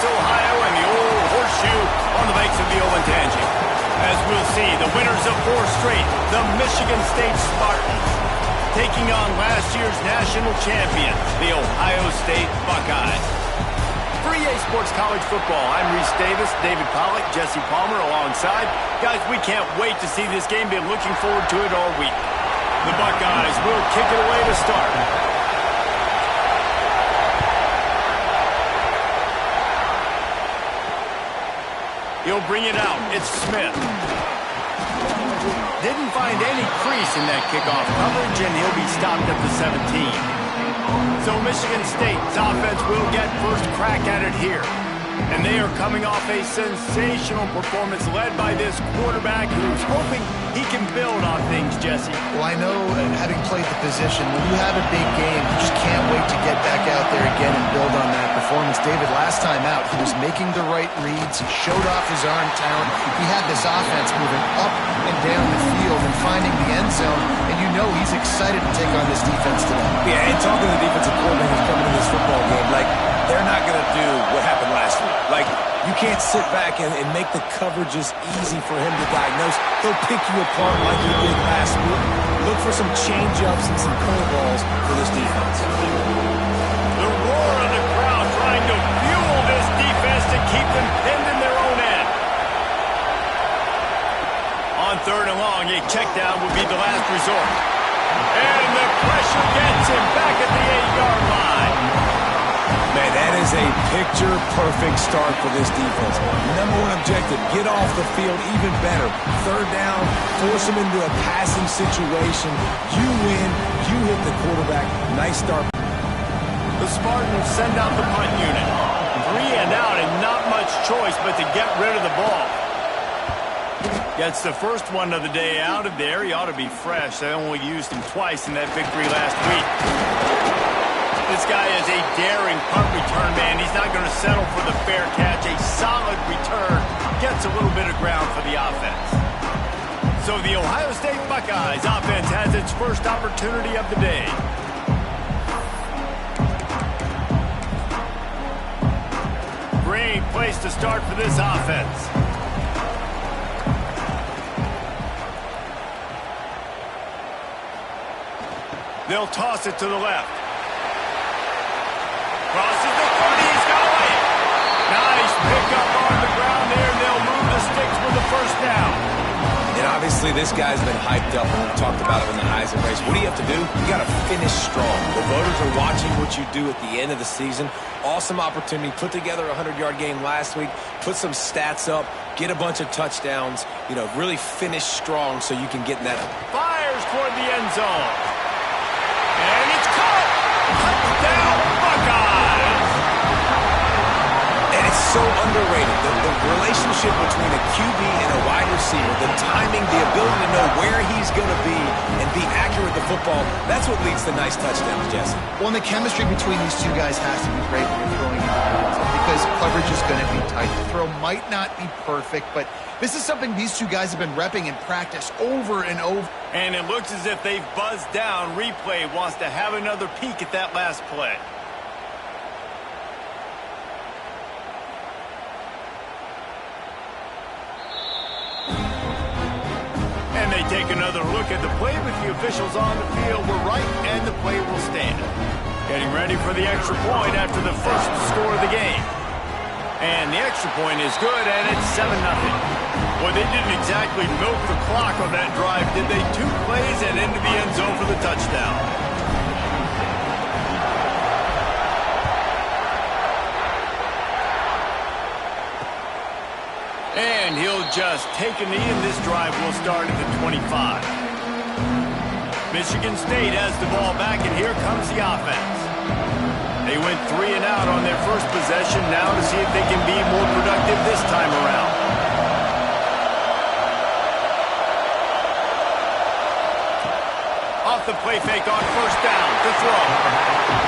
Columbus, Ohio, and the old horseshoe on the banks of the Olentangy. As we'll see, the winners of 4 straight, the Michigan State Spartans, taking on last year's national champion, the Ohio State Buckeyes. For EA Sports College Football, I'm Reese Davis, David Pollack, Jesse Palmer alongside. Guys, we can't wait to see this game. Been looking forward to it all week. The Buckeyes will kick it away to start. He'll bring it out. It's Smith. Didn't find any crease in that kickoff coverage, and he'll be stopped at the 17. So Michigan State's offense will get first crack at it here. And they are coming off a sensational performance led by this quarterback who's hoping he can build on things, Jesse. Well, I know, having played the position, when you have a big game, you just can't wait to get back out there again and build on that performance. David, last time out, he was making the right reads. He showed off his arm talent. He had this offense moving up and down the field and finding the end zone. And you know he's excited to take on this defense today. Yeah, and talking to the defensive coordinators coming in this football game, like, they're not going to do what happened last week. Like, you can't sit back and make the coverages easy for him to diagnose. He'll pick you apart like he did last week. Look for some change-ups and some curveballs for this defense. The roar of the crowd trying to fuel this defense to keep them pinned in their own end. On 3rd and long, a check down would be the last resort. And the pressure gets him back at the 8-yard line. Man, that is a picture-perfect start for this defense. Number one objective, get off the field even better. 3rd down, force them into a passing situation. You win, you hit the quarterback. Nice start. The Spartans send out the punt unit. 3 and out and not much choice but to get rid of the ball. Gets the first one of the day out of there. He ought to be fresh. They only used him twice in that victory last week. This guy is a daring punt return man. He's not going to settle for the fair catch. A solid return gets a little bit of ground for the offense. So the Ohio State Buckeyes offense has its first opportunity of the day. Great place to start for this offense. They'll toss it to the left. Crosses the 30, he's got away. Nice pickup on the ground there, and they'll move the sticks with the first down. And obviously this guy's been hyped up, and we talked about it in the Heisman race. What do you have to do? You got to finish strong. The voters are watching what you do at the end of the season. Awesome opportunity. Put together a 100-yard game last week. Put some stats up. Get a bunch of touchdowns. You know, really finish strong so you can get in that. Fires toward the end zone. And it's caught. Touchdown, Buckeyes. And it's so underrated. The relationship between a QB and a wide receiver, the timing, the ability to know where he's going to be and be accurate with the football, that's what leads to nice touchdowns, Jesse. Well, and the chemistry between these two guys has to be great when you're throwing into the end zone because coverage is going to be tight. The throw might not be perfect, but this is something these two guys have been repping in practice over and over. And it looks as if they've buzzed down. Replay wants to have another peek at that last play. And they take another look at the play, but the officials on the field were right, and the play will stand. Getting ready for the extra point after the first score of the game. And the extra point is good, and it's 7-0. Well, they didn't exactly milk the clock on that drive, did they? 2 plays and into the end zone for the touchdown. And he'll just take a knee, and this drive will start at the 25. Michigan State has the ball back, and here comes the offense. They went 3 and out on their first possession, now to see if they can be more productive this time around. Off the play fake on first down to throw.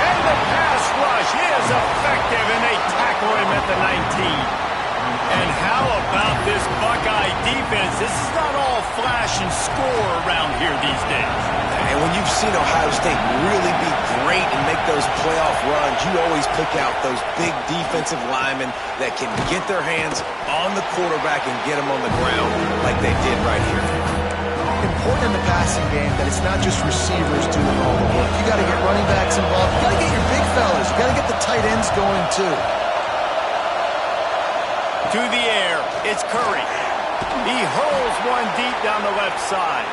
And the pass rush is effective, and they tackle him at the 19. And how about this Buckeye defense? This is not all flash and score around here these days. And when you've seen Ohio State really be great and make those playoff runs, you always pick out those big defensive linemen that can get their hands on the quarterback and get him on the ground like they did right here. Important in the passing game that it's not just receivers doing all the work. You got to get running backs involved. You got to get your big fellas. You got to get the tight ends going too. To the air, it's Curry. He hurls one deep down the left side.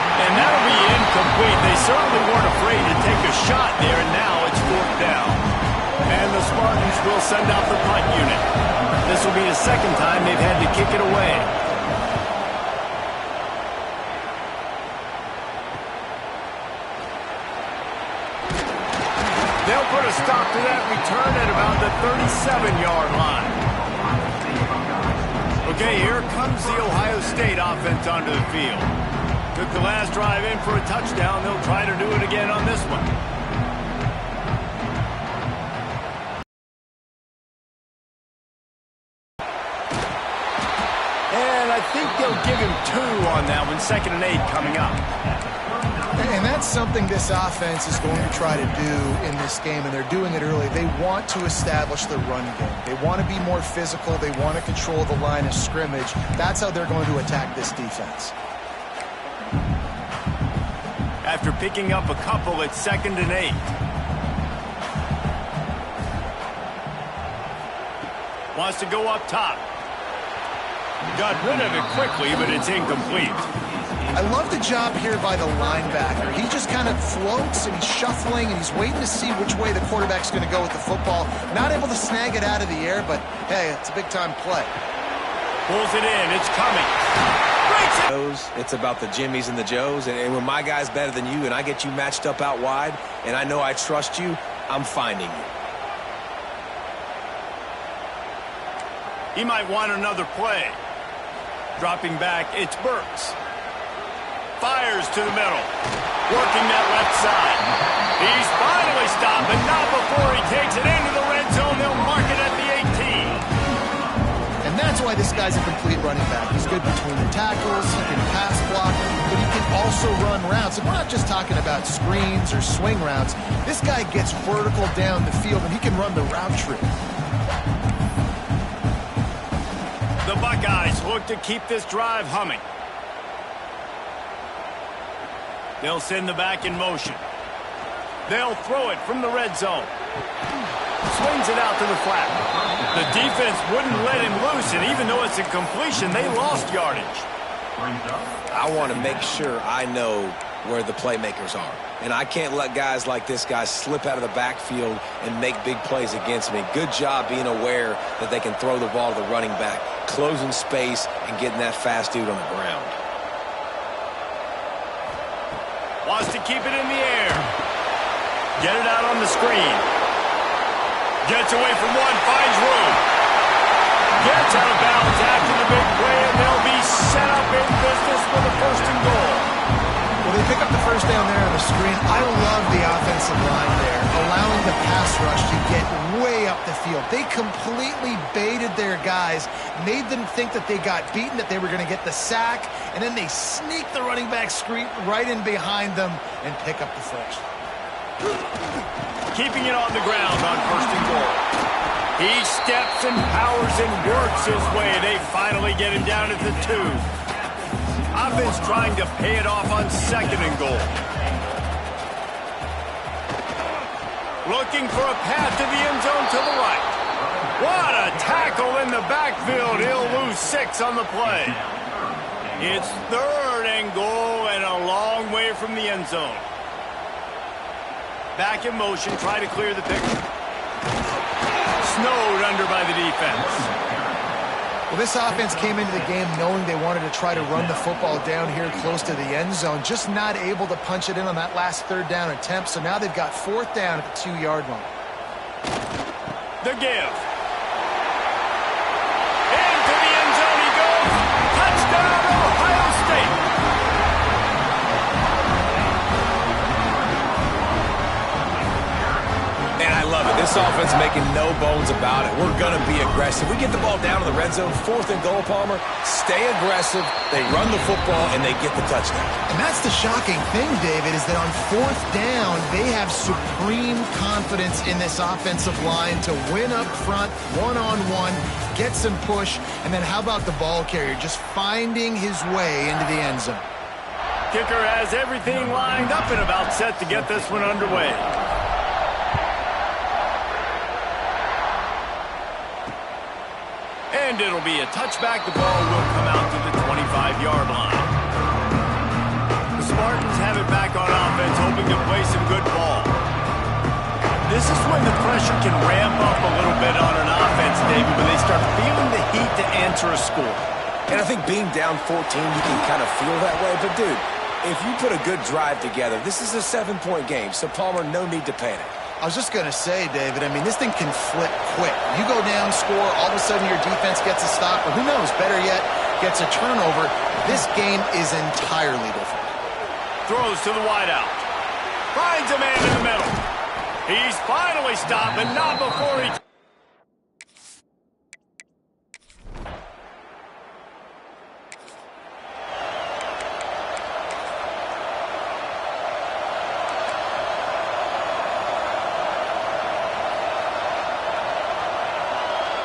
And that'll be incomplete. They certainly weren't afraid to take a shot there, and now it's 4th down. And the Spartans will send out the punt unit. This will be the second time they've had to kick it away. They'll put a stop to that return at about the 37-yard line. Okay, here comes the Ohio State offense onto the field. Took the last drive in for a touchdown. They'll try to do it again on this one. And I think they'll give him 2 on that one. 2nd and 8 coming up. And that's something this offense is going to try to do in this game, and they're doing it early. They want to establish the run game. They want to be more physical. They want to control the line of scrimmage. That's how they're going to attack this defense. After picking up a couple, it's 2nd and 8. Wants to go up top. Got rid of it quickly, but it's incomplete. I love the job here by the linebacker. He just kind of floats and he's shuffling and he's waiting to see which way the quarterback's going to go with the football. Not able to snag it out of the air, but hey, it's a big-time play. Pulls it in. It's coming. It's about the Jimmies and the Joes, and when my guy's better than you and I get you matched up out wide and I know I trust you, I'm finding you. He might want another play. Dropping back, it's Burks. Fires to the middle. Working that left side. He's finally stopped, but not before he takes it into the red zone. They'll mark it at the 18. And that's why this guy's a complete running back. He's good between the tackles, he can pass block, but he can also run routes. And we're not just talking about screens or swing routes. This guy gets vertical down the field, and he can run the route tree. The Buckeyes look to keep this drive humming. They'll send the back in motion. They'll throw it from the red zone. Swings it out to the flat. The defense wouldn't let him loose, and even though it's a completion, they lost yardage. I want to make sure I know where the playmakers are. And I can't let guys like this guy slip out of the backfield and make big plays against me. Good job being aware that they can throw the ball to the running back, closing space and getting that fast dude on the ground. Wants to keep it in the air. Get it out on the screen. Gets away from one, finds room. Gets out of bounds after the big play, and they'll be set up in business for the 1st and goal. Well, they pick up the first down there on the screen. I love the offensive line there, allowing the pass rush to get way up the field. They completely baited their guys, made them think that they got beaten, that they were going to get the sack, and then they sneak the running back screen right in behind them and pick up the first. Keeping it on the ground on 1st and goal. He steps and powers and works his way. They finally get him down at the 2. Offense trying to pay it off on 2nd and goal. Looking for a path to the end zone to the right. What a tackle in the backfield. He'll lose 6 on the play. It's 3rd and goal and a long way from the end zone. Back in motion, try to clear the picture. Snowed under by the defense. Well, this offense came into the game knowing they wanted to try to run the football down here close to the end zone, just not able to punch it in on that last 3rd down attempt, so now they've got 4th down at the 2-yard line. The give. Into the end zone he goes. Touchdown, Ohio State. Man, I love it. This This offense making no bones about it. We're going to be aggressive. We get the ball down to the red zone, 4th and goal, Palmer. Stay aggressive. They run the football, and they get the touchdown. And that's the shocking thing, David, is that on 4th down, they have supreme confidence in this offensive line to win up front, one-on-one, get some push, and then how about the ball carrier just finding his way into the end zone? Kicker has everything lined up and about set to get this one underway. And it'll be a touchback. The ball will come out to the 25-yard line. The Spartans have it back on offense, hoping to play some good ball. This is when the pressure can ramp up a little bit on an offense, David, when they start feeling the heat to answer a score. And I think being down 14, you can kind of feel that way. But, dude, if you put a good drive together, this is a 7-point game. So, Palmer, no need to panic. I was just going to say, David, I mean, this thing can flip quick. You go down, score, all of a sudden your defense gets a stop, or who knows, better yet, gets a turnover. This game is entirely different. Throws to the wideout. Finds a man in the middle. He's finally stopped, but not before he...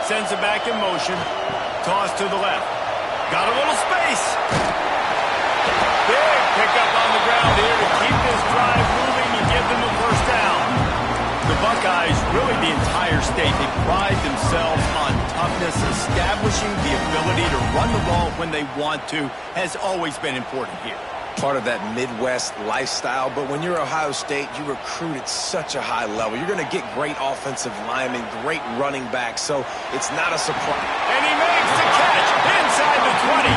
Sends it back in motion. Toss to the left. Got a little space. Big pickup on the ground here to keep this drive moving and give them a first down. The Buckeyes, really the entire state, they pride themselves on toughness. Establishing the ability to run the ball when they want to has always been important here. Part of that Midwest lifestyle, but when you're Ohio State, you recruit at such a high level. You're going to get great offensive linemen, great running backs, so it's not a surprise. And he makes the catch inside the 20.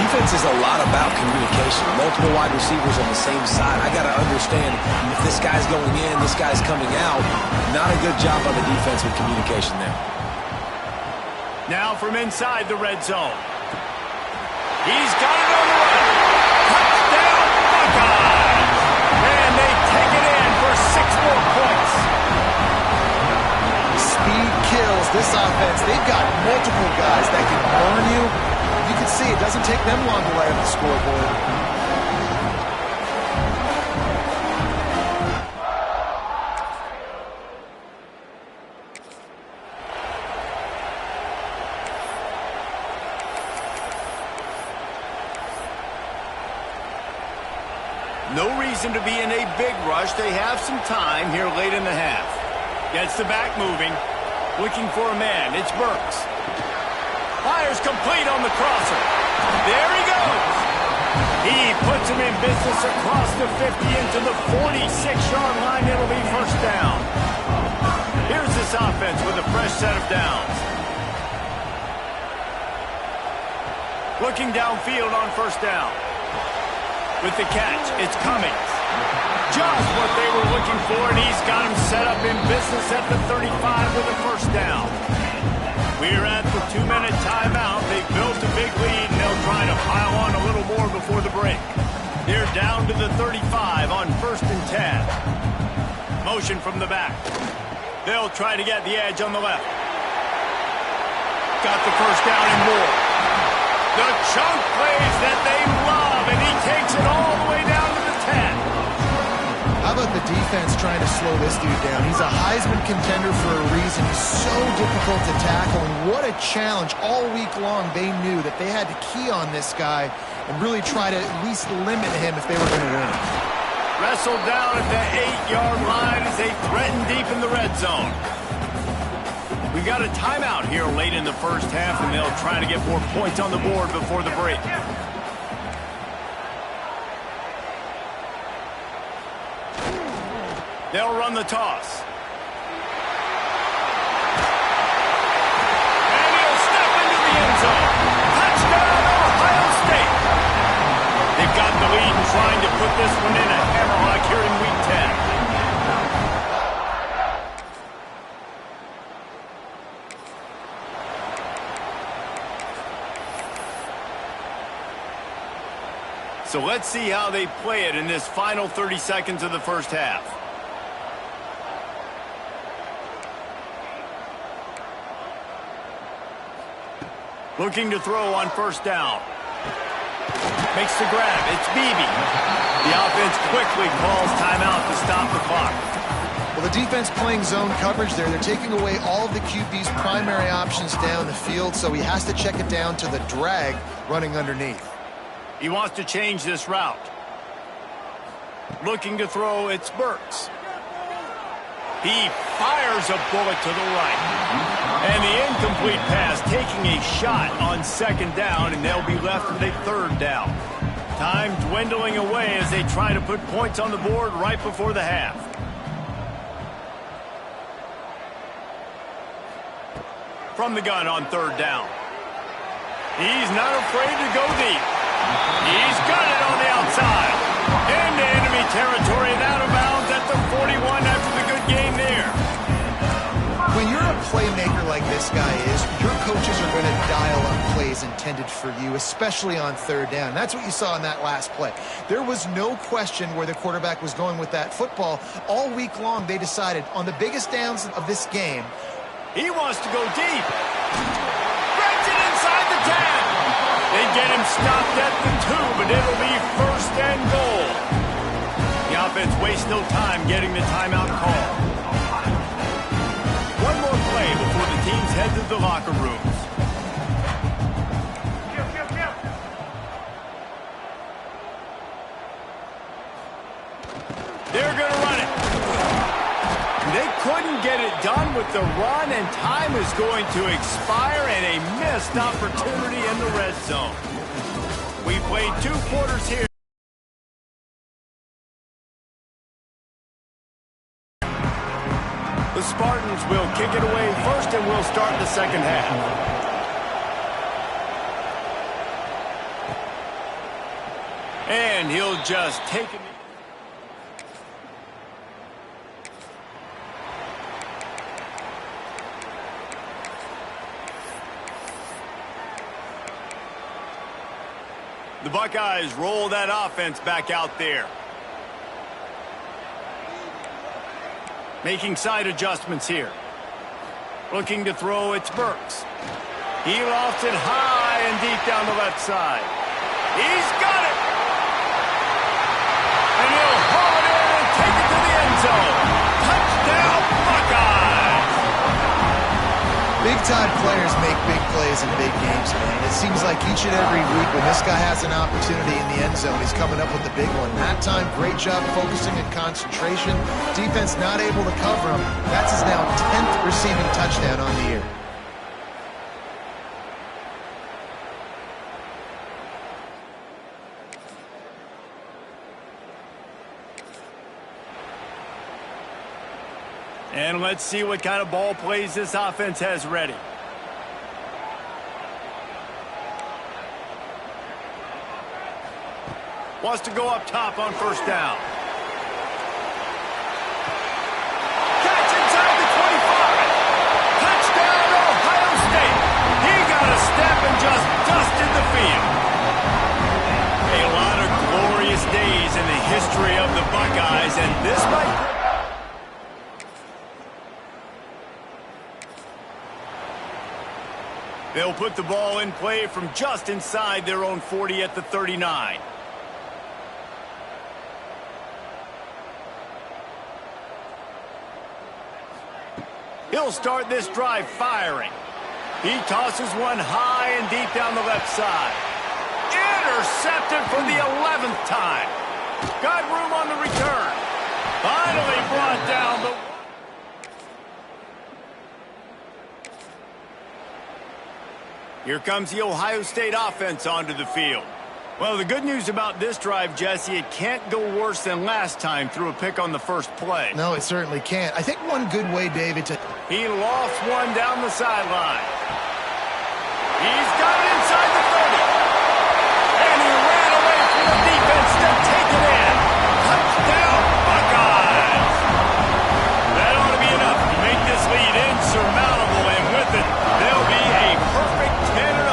Defense is a lot about communication. Multiple wide receivers on the same side. I got to understand if this guy's going in, this guy's coming out. Not a good job on the defense with communication there. Now from inside the red zone. He's got it on the run. Touchdown, Buckeyes! And they take it in for 6 more points. Speed kills this offense. They've got multiple guys that can burn you. You can see it doesn't take them long to light up the scoreboard. No reason to be in a big rush. They have some time here late in the half. Gets the back moving. Looking for a man. It's Burks. Fires complete on the crosser. There he goes. He puts him in business across the 50 into the 46-yard line. It'll be first down. Here's this offense with a fresh set of downs. Looking downfield on first down. With the catch, it's Cummings. Just what they were looking for, and he's got him set up in business at the 35 with a first down. We're at the 2-minute timeout. They've built a big lead, and they'll try to pile on a little more before the break. They're down to the 35 on 1st and 10. Motion from the back. They'll try to get the edge on the left. Got the first down and more. The chunk plays that they love, and he takes it all the way down to the 10. How about the defense trying to slow this dude down? He's a Heisman contender for a reason. He's so difficult to tackle, and what a challenge. All week long, they knew that they had to key on this guy and really try to at least limit him if they were going to win. Wrestled down at the 8-yard line as they threaten deep in the red zone. We got a timeout here late in the first half, and they'll try to get more points on the board before the break. They'll run the toss. And he'll step into the end zone. Touchdown, Ohio State. They've got the lead and trying to put this one in a hammerlock here in Week 10. So let's see how they play it in this final 30 seconds of the first half. Looking to throw on first down. Makes the grab. It's Beebe. The offense quickly calls timeout to stop the clock. Well, the defense playing zone coverage there. They're taking away all of the QB's primary options down the field, so he has to check it down to the drag running underneath. He wants to change this route. Looking to throw, it's Burks. He fires a bullet to the right. And the incomplete pass taking a shot on second down, and they'll be left with a third down. Time dwindling away as they try to put points on the board right before the half. From the gun on third down. He's not afraid to go deep. He's got it on the outside. Into enemy territory and out of bounds at the 41 after the good game there. When you're a playmaker like this guy is, your coaches are going to dial up plays intended for you, especially on third down. That's what you saw in that last play. There was no question where the quarterback was going with that football. All week long, they decided on the biggest downs of this game. He wants to go deep. Breaks it inside the 10. They get him stopped at the 2, but it'll be first and goal. The offense wastes no time getting the timeout call. One more play before the teams head to the locker rooms. They're going to run it. They couldn't get it done with the run, and time is going to expire, and a missed opportunity in the red zone. We played 2 quarters here. The Spartans will kick it away first, and we'll start the second half. And he'll just take it. The Buckeyes roll that offense back out there. Making side adjustments here. Looking to throw, it's Burks. He lofts it high and deep down the left side. He's got it! And he'll haul it in and take it to the end zone. Touchdown, Buckeyes! Big-time players make big plays in big games, man. It seems like each and every week when this guy has an opportunity in the end zone, he's coming up with the big one. That time, great job focusing and concentration. Defense not able to cover him. That's his now 10th receiving touchdown on the year. And let's see what kind of ball plays this offense has ready. Wants to go up top on first down. Catch inside the 25. Touchdown, Ohio State. He got a step and just dusted the field. A lot of glorious days in the history of the Buckeyes, and this might... They'll put the ball in play from just inside their own 40 at the 39. He'll start this drive firing. He tosses one high and deep down the left side. Intercepted for the 11th time. Got room on the return. Finally brought down the... Here comes the Ohio State offense onto the field. Well, the good news about this drive, Jesse, it can't go worse than last time through a pick on the first play. No, it certainly can't. I think one good way, David, to... He lofts one down the sideline. He's got it inside the 30. And he ran away from the defense to take it in. Touchdown, Buckeyes! That ought to be enough to make this lead insurmountable, and with it, they'll be a perfect 10-0.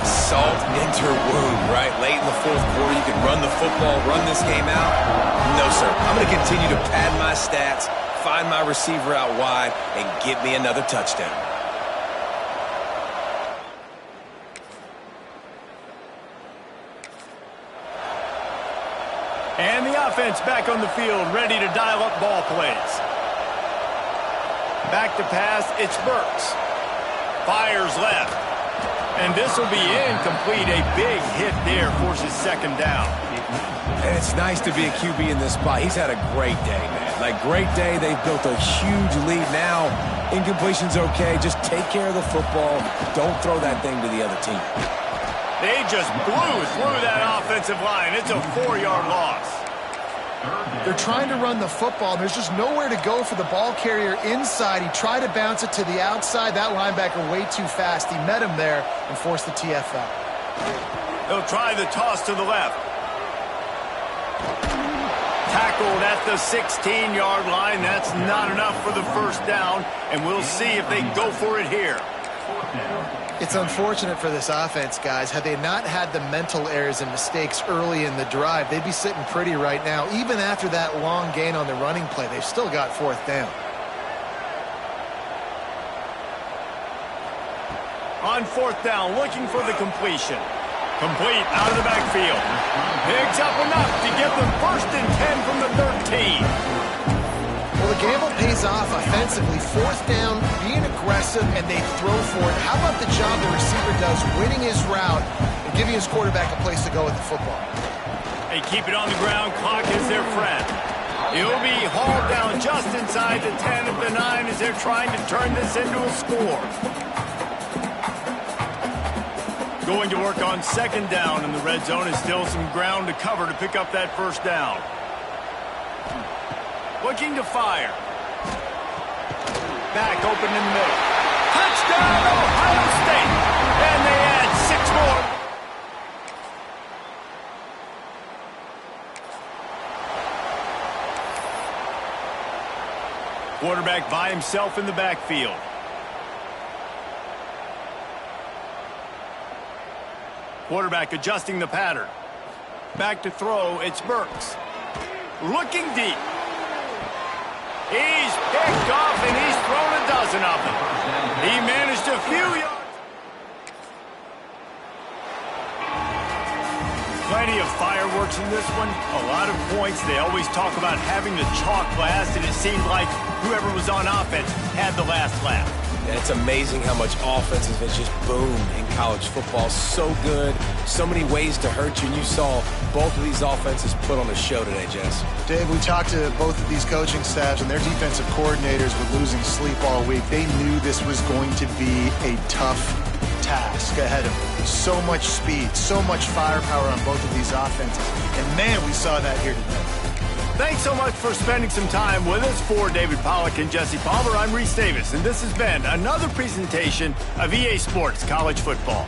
Salt into her wound, right? Late in the fourth quarter, you can run the football, run this game out. No, sir. I'm going to continue to pad my stats, find my receiver out wide, and get me another touchdown. offense back on the field, ready to dial up ball plays. Back to pass, it's Burks. Fires left. And this will be incomplete. A big hit there forces second down. And it's nice to be a QB in this spot. He's had a great day, man. Like, great day. They've built a huge lead now. Incompletion's okay. Just take care of the football. Don't throw that thing to the other team. They just blew through that offensive line. It's a 4-yard loss. They're trying to run the football. There's just nowhere to go for the ball carrier inside. He tried to bounce it to the outside. That linebacker way too fast. He met him there and forced the TFL. They'll try the toss to the left. Tackled at the 16-yard line. That's not enough for the first down, and we'll see if they go for it here. It's unfortunate for this offense, guys. Had they not had the mental errors and mistakes early in the drive, they'd be sitting pretty right now. Even after that long gain on the running play, they've still got fourth down. On fourth down, looking for the completion. Complete out of the backfield. Picks up enough to give them 1st and 10 from the 13. Well, the gamble pays off offensively. Fourth down, being aggressive, and they throw for it. How about the job the receiver does winning his route and giving his quarterback a place to go with the football? They keep it on the ground. Clock is their friend. He'll be hauled down just inside the 10 of the 9 as they're trying to turn this into a score. Going to work on second down in the red zone. Is still some ground to cover to pick up that first down. Looking to fire. Back open in the middle. Touchdown, Ohio State! And they add 6 more. Quarterback by himself in the backfield. Quarterback adjusting the pattern. Back to throw, it's Burks. Looking deep. He's picked off and he's thrown a dozen of them. He managed a few yards. Plenty of fireworks in this one. A lot of points. They always talk about having the chalk last, and it seemed like whoever was on offense had the last laugh. And it's amazing how much offense has just boomed in college football. So good, so many ways to hurt you, and you saw both of these offenses put on a show today, Jess. Dave, we talked to both of these coaching staffs, and their defensive coordinators were losing sleep all week. They knew this was going to be a tough task ahead of them. So much speed, so much firepower on both of these offenses. And, man, we saw that here today. Thanks so much for spending some time with us. For David Pollack and Jesse Palmer, I'm Reese Davis, and this has been another presentation of EA Sports College Football.